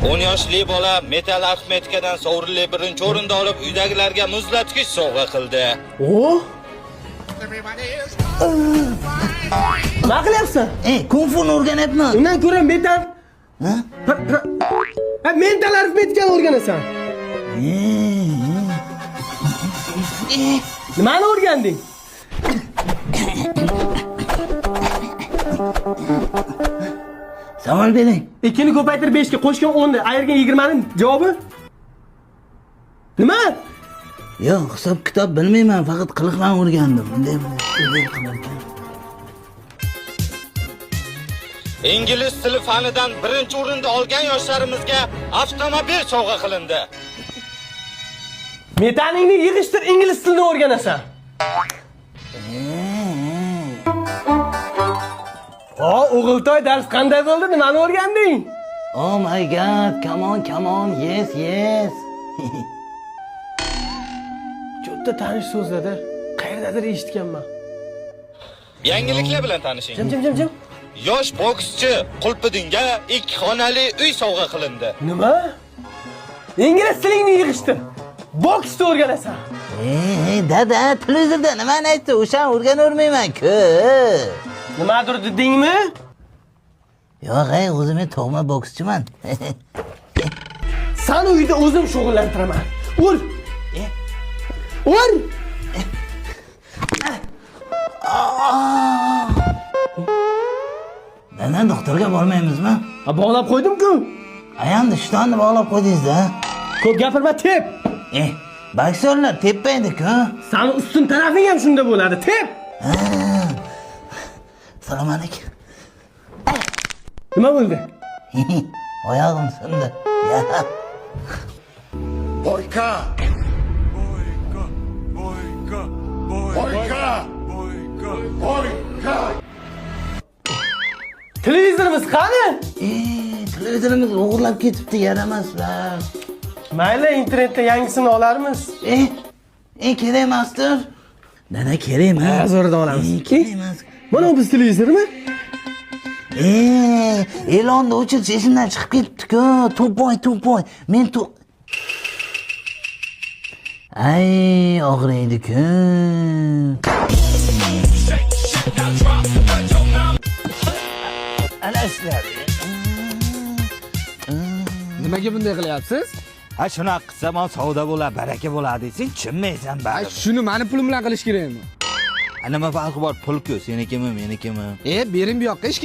10 yoshli bola metal arifmetikadan sovrinli birinchi o'rinda olib, uydagilarga muzlatgich sovg'a qildi. O? Nima qilyapsan? Kung fu o'rganyapman. Undan ko'ra metal. Ha? Mental arifmetikani o'rganasan. Nimani o'rganding? Savol bering. 2 ni ko'paytirib 5 ga qo'shgan 10 ni, ayirgan 20 ning javobi? Nima? Yo'q, hisob kitob bilmayman, faqat qiliqdan o'rgandim. Bunday Ingliz tili fanidan birinchi o'rinda olgan yoshlarimizga avtomobil sovg'a qilindi. Metaningni yig'ishtir, ingliz tilini o'rganasan. O'g'iltoy dars qanday bo'ldi? Nimani o'rganding? Oh my god, come on, yes. Juda tanish so'zlarda qayerdadir eshitganman. Yangiliklar bilan tanishing. Jim. Yosh bokschi Qulpiddinga 2 xonali uy sovg'a qilindi. Nima? Ingliz tilingni yig'ishtir. Boksni o'rganasan. Dada, televizorda nimani aytdi? O'shan o'rganavermayman-ku. Nimadir dedingmi? Yo'q, o'zim tog'ma bokschiman. Sen uyda o'zim shug'ullantiraman. Ur! Ur! Dada, doktorga bormaymizmi? Bog'lab qo'ydim-ku. Ayamni shtonni bog'lab qo'ydingiz-da. Ko'p gapirma, tep. Boksyorlar tepmaydi-ku. Sani ustun tarafing ham shunda bo'ladi, tep. Salom alaykum. Nima bo'ldi? Oyog'im sindi. Boyka! Televizorimiz qani? Televizorimiz o'g'irlab ketibdi, yaramaslar. Mayli, internetda yangisini olarmiz. Kerak emasdir. Dada, kerak emas. Zo'rdan olamiz. Kerak emas. Mana bu televizormi? E'lonni o'chirish esimdan chiqib ketdi-ku. To'poy. Men Ay, og'riydi-ku. Ana ishlar. Nimaga bunday qilyapsiz? Shunaqa qilsam savdo bo'lar, baraka bo'ladi desang, tushunmaysan baribir. Shuni meni pulim bilan qilish kerakmi? Nima farqi bor? Pul-ku, senikimi, menikimi? Bering bu yoqqa, hech